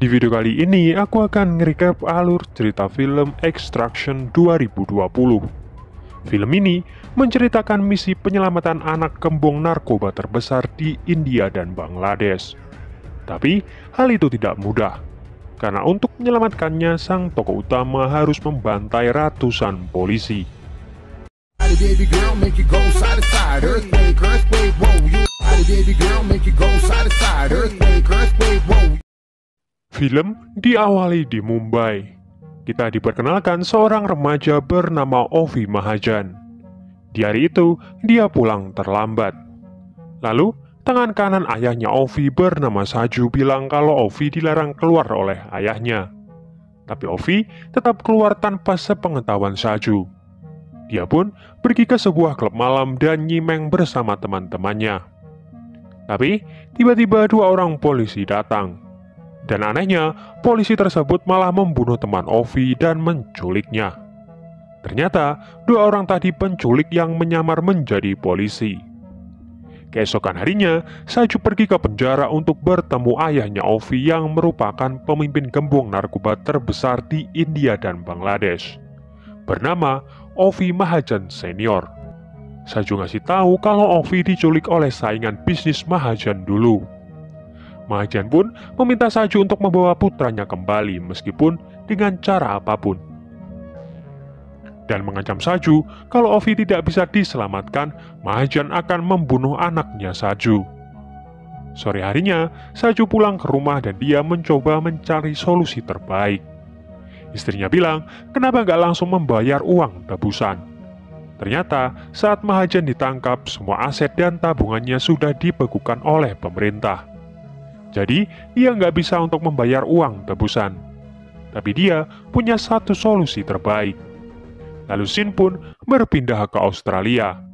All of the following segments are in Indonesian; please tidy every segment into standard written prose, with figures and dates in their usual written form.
Di video kali ini, aku akan nge-recap alur cerita film Extraction 2020. Film ini menceritakan misi penyelamatan anak kembung narkoba terbesar di India dan Bangladesh. Tapi, hal itu tidak mudah, karena untuk menyelamatkannya, sang tokoh utama harus membantai ratusan polisi. Baby girl, make you go side to side. Earthquake, earthquake, whoa. You baby girl, make you go side to side. Earthquake, earthquake, whoa. Film diawali di Mumbai. Kita diperkenalkan seorang remaja bernama Ovi Mahajan. Di hari itu, dia pulang terlambat. Lalu, tangan kanan ayahnya Ovi bernama Saju bilang kalau Ovi dilarang keluar oleh ayahnya. Tapi Ovi tetap keluar tanpa sepengetahuan Saju. Dia pun pergi ke sebuah klub malam dan nyimeng bersama teman-temannya. Tapi, tiba-tiba dua orang polisi datang. Dan anehnya, polisi tersebut malah membunuh teman Ovi dan menculiknya. Ternyata, dua orang tadi penculik yang menyamar menjadi polisi. Keesokan harinya, Saju pergi ke penjara untuk bertemu ayahnya Ovi yang merupakan pemimpin gembong narkoba terbesar di India dan Bangladesh, bernama Ovi Mahajan Senior. Saju ngasih tahu kalau Ovi diculik oleh saingan bisnis Mahajan dulu. Mahajan pun meminta Saju untuk membawa putranya kembali meskipun dengan cara apapun. Dan mengancam Saju kalau Ovi tidak bisa diselamatkan, Mahajan akan membunuh anaknya Saju. Sore harinya, Saju pulang ke rumah dan dia mencoba mencari solusi terbaik. Istrinya bilang, kenapa nggak langsung membayar uang tebusan? Ternyata, saat Mahajan ditangkap, semua aset dan tabungannya sudah dibekukan oleh pemerintah. Jadi, dia nggak bisa untuk membayar uang tebusan. Tapi dia punya satu solusi terbaik. Lalu Sin pun berpindah ke Australia.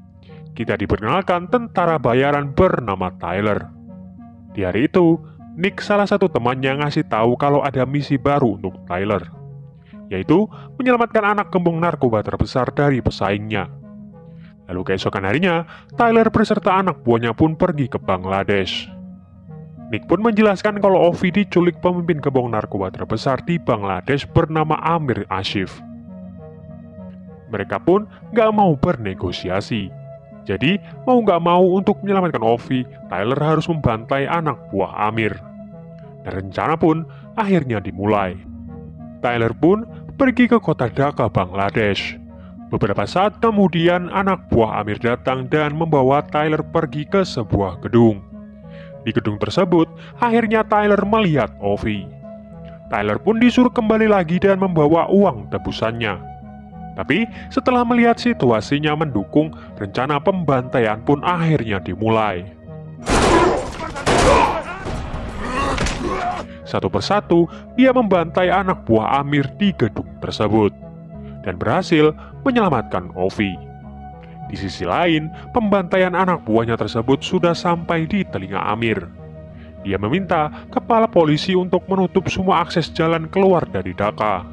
Kita diperkenalkan tentara bayaran bernama Tyler. Di hari itu, Nick salah satu temannya ngasih tahu kalau ada misi baru untuk Tyler, yaitu menyelamatkan anak kembung narkoba terbesar dari pesaingnya. Lalu keesokan harinya, Tyler beserta anak buahnya pun pergi ke Bangladesh. Nick pun menjelaskan kalau Ovi diculik pemimpin gembong narkoba terbesar di Bangladesh bernama Amir Asif. Mereka pun gak mau bernegosiasi. Jadi, mau gak mau untuk menyelamatkan Ovi, Tyler harus membantai anak buah Amir. Dan rencana pun akhirnya dimulai. Tyler pun pergi ke kota Dhaka, Bangladesh. Beberapa saat kemudian, anak buah Amir datang dan membawa Tyler pergi ke sebuah gedung. Di gedung tersebut, akhirnya Tyler melihat Ovi. Tyler pun disuruh kembali lagi dan membawa uang tebusannya. Tapi, setelah melihat situasinya mendukung, rencana pembantaian pun akhirnya dimulai. Satu persatu, dia membantai anak buah Amir di gedung tersebut dan berhasil menyelamatkan Ovi. Di sisi lain, pembantaian anak buahnya tersebut sudah sampai di telinga Amir. Dia meminta kepala polisi untuk menutup semua akses jalan keluar dari Dhaka.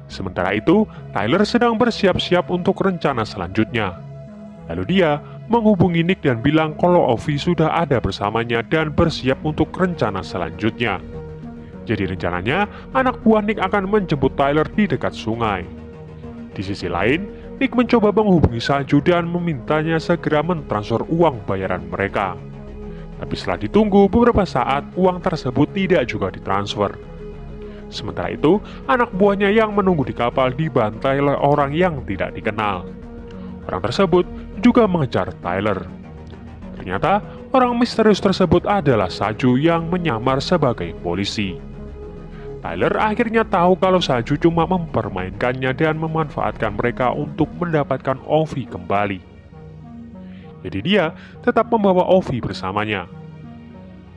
Sementara itu, Tyler sedang bersiap-siap untuk rencana selanjutnya. Lalu dia menghubungi Nick dan bilang kalau Ovi sudah ada bersamanya dan bersiap untuk rencana selanjutnya. Jadi rencananya, anak buah Nick akan menjemput Tyler di dekat sungai. Di sisi lain, Nick mencoba menghubungi Saju dan memintanya segera mentransfer uang bayaran mereka. Tapi setelah ditunggu beberapa saat, uang tersebut tidak juga ditransfer. Sementara itu, anak buahnya yang menunggu di kapal dibantai oleh orang yang tidak dikenal. Orang tersebut juga mengejar Tyler. Ternyata, orang misterius tersebut adalah Saju yang menyamar sebagai polisi. Tyler akhirnya tahu kalau Saju cuma mempermainkannya dan memanfaatkan mereka untuk mendapatkan Ovi kembali. Jadi dia tetap membawa Ovi bersamanya.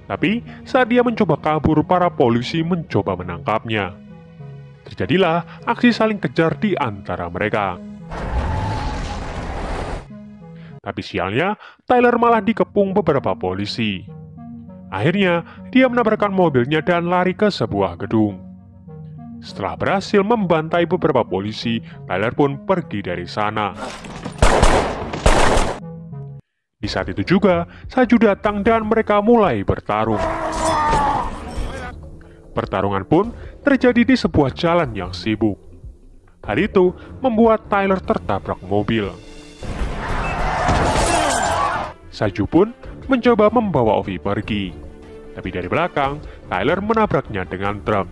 Tapi, saat dia mencoba kabur, para polisi mencoba menangkapnya. Terjadilah aksi saling kejar di antara mereka. Tapi sialnya, Tyler malah dikepung beberapa polisi. Akhirnya, dia menabrakkan mobilnya dan lari ke sebuah gedung. Setelah berhasil membantai beberapa polisi, Tyler pun pergi dari sana. Di saat itu juga, Saju datang dan mereka mulai bertarung. Pertarungan pun terjadi di sebuah jalan yang sibuk. Hal itu membuat Tyler tertabrak mobil. Saju pun mencoba membawa Ovi pergi, tapi dari belakang, Tyler menabraknya dengan truk.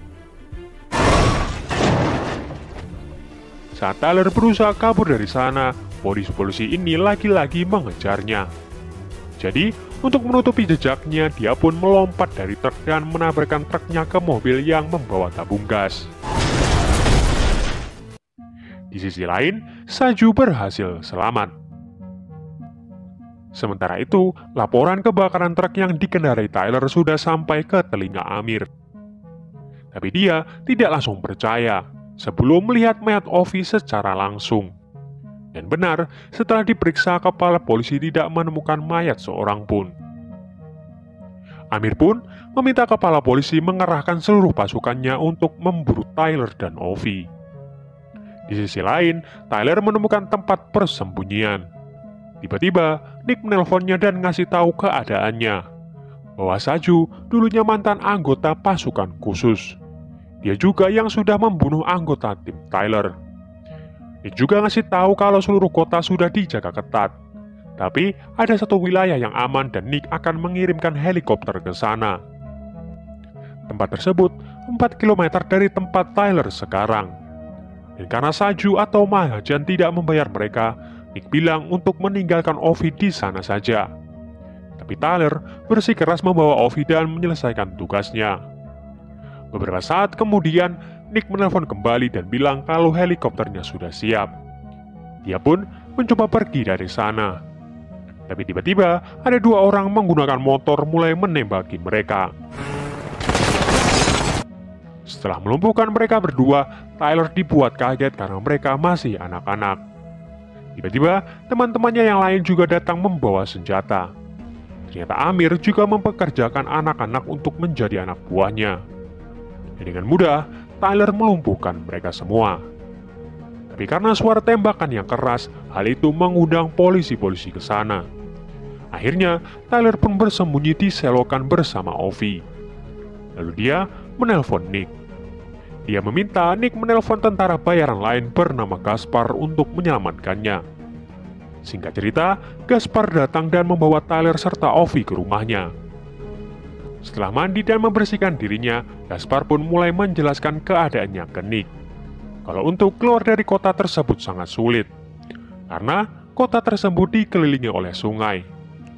Saat Tyler berusaha kabur dari sana, polisi ini lagi-lagi mengejarnya. Jadi, untuk menutupi jejaknya, dia pun melompat dari truk dan menabrakkan truknya ke mobil yang membawa tabung gas. Di sisi lain, Saju berhasil selamat. Sementara itu, laporan kebakaran truk yang dikendarai Tyler sudah sampai ke telinga Amir. Tapi dia tidak langsung percaya sebelum melihat mayat Ovi secara langsung. Dan benar, setelah diperiksa, kepala polisi tidak menemukan mayat seorang pun. Amir pun meminta kepala polisi mengerahkan seluruh pasukannya untuk memburu Tyler dan Ovi. Di sisi lain, Tyler menemukan tempat persembunyian. Tiba-tiba, Nick menelponnya dan ngasih tahu keadaannya, bahwa Saju dulunya mantan anggota pasukan khusus. Dia juga yang sudah membunuh anggota tim Tyler. Nick juga ngasih tahu kalau seluruh kota sudah dijaga ketat. Tapi ada satu wilayah yang aman dan Nick akan mengirimkan helikopter ke sana. Tempat tersebut 4 km dari tempat Tyler sekarang. Dan karena Saju atau Mahajan tidak membayar mereka, Nick bilang untuk meninggalkan Ovi di sana saja. Tapi Tyler bersikeras membawa Ovi dan menyelesaikan tugasnya. Beberapa saat kemudian, Nick menelpon kembali dan bilang kalau helikopternya sudah siap. Dia pun mencoba pergi dari sana. Tapi tiba-tiba ada 2 orang menggunakan motor mulai menembaki mereka. Setelah melumpuhkan mereka berdua, Tyler dibuat kaget karena mereka masih anak-anak. Tiba-tiba, teman-temannya yang lain juga datang membawa senjata. Ternyata Amir juga mempekerjakan anak-anak untuk menjadi anak buahnya. Dan dengan mudah, Tyler melumpuhkan mereka semua. Tapi karena suara tembakan yang keras, hal itu mengundang polisi-polisi ke sana. Akhirnya, Tyler pun bersembunyi di selokan bersama Ovi. Lalu dia menelpon Nick. Dia meminta Nick menelpon tentara bayaran lain bernama Gaspar untuk menyelamatkannya. Singkat cerita, Gaspar datang dan membawa Tyler serta Ovi ke rumahnya. Setelah mandi dan membersihkan dirinya, Gaspar pun mulai menjelaskan keadaannya ke Nick. Kalau untuk keluar dari kota tersebut sangat sulit, karena kota tersebut dikelilingi oleh sungai,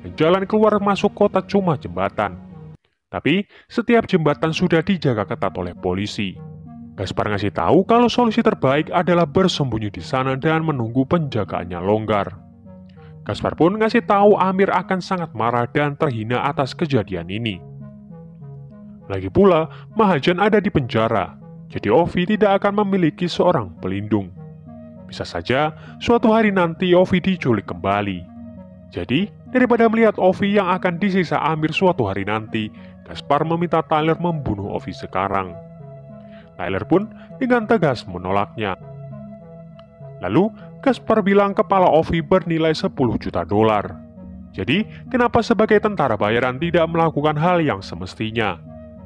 dan jalan keluar masuk kota cuma jembatan. Tapi, setiap jembatan sudah dijaga ketat oleh polisi. Gaspar ngasih tahu kalau solusi terbaik adalah bersembunyi di sana dan menunggu penjagaannya longgar. Gaspar pun ngasih tahu Amir akan sangat marah dan terhina atas kejadian ini. Lagi pula, Mahajan ada di penjara, jadi Ovi tidak akan memiliki seorang pelindung. Bisa saja, suatu hari nanti Ovi diculik kembali. Jadi, daripada melihat Ovi yang akan disiksa Amir suatu hari nanti, Gaspar meminta Tyler membunuh Ovi sekarang. Tyler pun dengan tegas menolaknya. Lalu, Gaspar bilang kepala Ovi bernilai 10 juta dolar. Jadi, kenapa sebagai tentara bayaran tidak melakukan hal yang semestinya,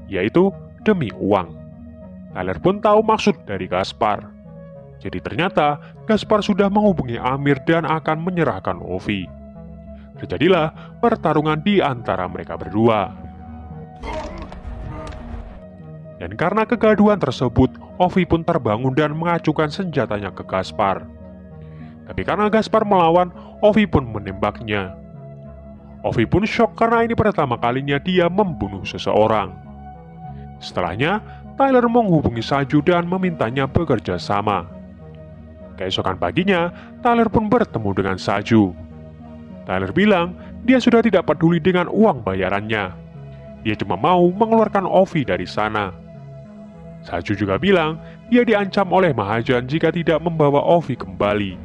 yaitu demi uang? Tyler pun tahu maksud dari Gaspar. Jadi ternyata, Gaspar sudah menghubungi Amir dan akan menyerahkan Ovi. Terjadilah pertarungan di antara mereka berdua. Dan karena kegaduhan tersebut, Ovi pun terbangun dan mengacukan senjatanya ke Gaspar. Tapi karena Gaspar melawan, Ovi pun menembaknya. Ovi pun shock karena ini pertama kalinya dia membunuh seseorang. Setelahnya, Tyler menghubungi Saju dan memintanya bekerja sama. Keesokan paginya, Tyler pun bertemu dengan Saju. Tyler bilang dia sudah tidak peduli dengan uang bayarannya. Dia cuma mau mengeluarkan Ovi dari sana. Saju juga bilang dia diancam oleh Mahajan jika tidak membawa Ovi kembali.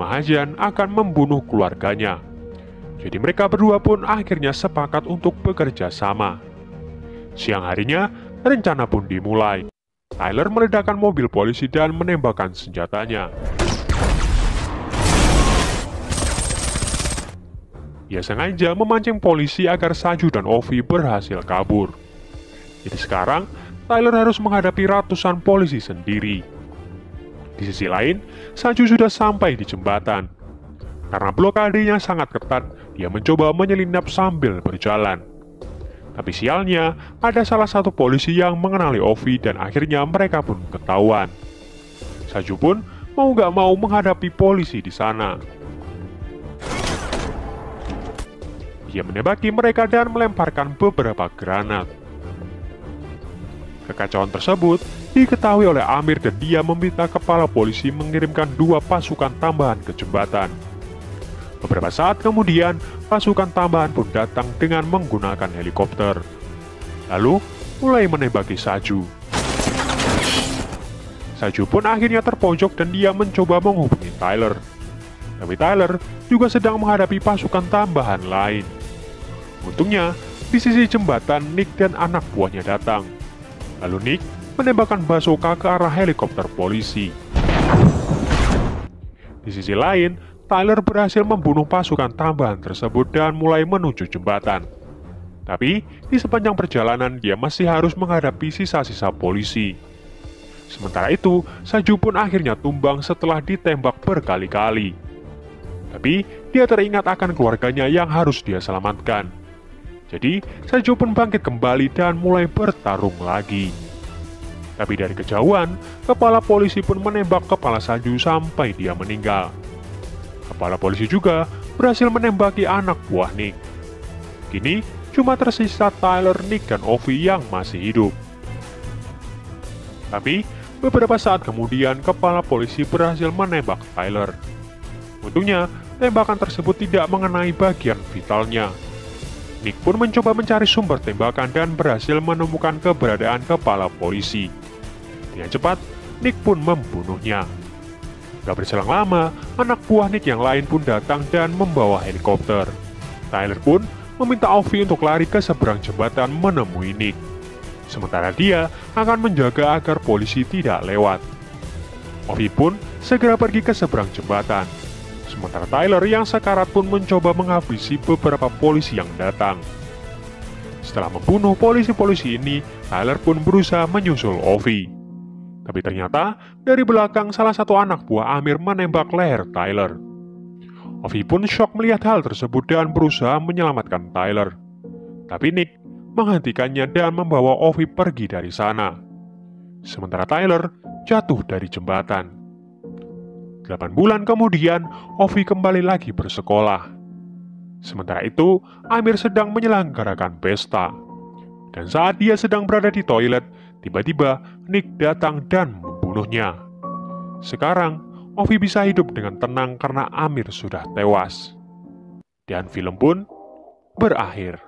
Mahajan akan membunuh keluarganya. Jadi mereka berdua pun akhirnya sepakat untuk bekerja sama. Siang harinya, rencana pun dimulai. Tyler meledakkan mobil polisi dan menembakkan senjatanya. Dia sengaja memancing polisi agar Saju dan Ovi berhasil kabur. Jadi sekarang, Tyler harus menghadapi ratusan polisi sendiri. Di sisi lain, Saju sudah sampai di jembatan. Karena blokadenya sangat ketat, dia mencoba menyelinap sambil berjalan. Tapi sialnya, ada salah satu polisi yang mengenali Ovi dan akhirnya mereka pun ketahuan. Saju pun mau gak mau menghadapi polisi di sana. Dia menembaki mereka dan melemparkan beberapa granat. Kekacauan tersebut diketahui oleh Amir dan dia meminta kepala polisi mengirimkan 2 pasukan tambahan ke jembatan. Beberapa saat kemudian, pasukan tambahan pun datang dengan menggunakan helikopter. Lalu, mulai menembaki Saju. Saju pun akhirnya terpojok dan dia mencoba menghubungi Tyler. Tapi Tyler juga sedang menghadapi pasukan tambahan lain. Untungnya, di sisi jembatan, Nick dan anak buahnya datang. Lalu Nick menembakkan bazooka ke arah helikopter polisi. Di sisi lain, Tyler berhasil membunuh pasukan tambahan tersebut dan mulai menuju jembatan. Tapi, di sepanjang perjalanan dia masih harus menghadapi sisa-sisa polisi. Sementara itu, Saju pun akhirnya tumbang setelah ditembak berkali-kali. Tapi, dia teringat akan keluarganya yang harus dia selamatkan. Jadi, Saju pun bangkit kembali dan mulai bertarung lagi. Tapi dari kejauhan, kepala polisi pun menembak kepala Saju sampai dia meninggal. Kepala polisi juga berhasil menembaki anak buah Nick. Kini, cuma tersisa Tyler, Nick, dan Ovi yang masih hidup. Tapi, beberapa saat kemudian, kepala polisi berhasil menembak Tyler. Untungnya, tembakan tersebut tidak mengenai bagian vitalnya. Nick pun mencoba mencari sumber tembakan dan berhasil menemukan keberadaan kepala polisi. Dengan cepat, Nick pun membunuhnya. Gak berselang lama, anak buah Nick yang lain pun datang dan membawa helikopter. Tyler pun meminta Ovi untuk lari ke seberang jembatan menemui Nick. Sementara dia akan menjaga agar polisi tidak lewat. Ovi pun segera pergi ke seberang jembatan. Sementara Tyler yang sekarat pun mencoba menghabisi beberapa polisi yang datang. Setelah membunuh polisi-polisi ini, Tyler pun berusaha menyusul Ovi. Tapi ternyata, dari belakang salah satu anak buah Amir menembak leher Tyler. Ovi pun syok melihat hal tersebut dan berusaha menyelamatkan Tyler. Tapi Nick menghentikannya dan membawa Ovi pergi dari sana. Sementara Tyler jatuh dari jembatan. 8 bulan kemudian, Ovi kembali lagi bersekolah. Sementara itu, Amir sedang menyelenggarakan pesta. Dan saat dia sedang berada di toilet, tiba-tiba Nick datang dan membunuhnya. Sekarang, Ovi bisa hidup dengan tenang karena Amir sudah tewas. Dan film pun berakhir.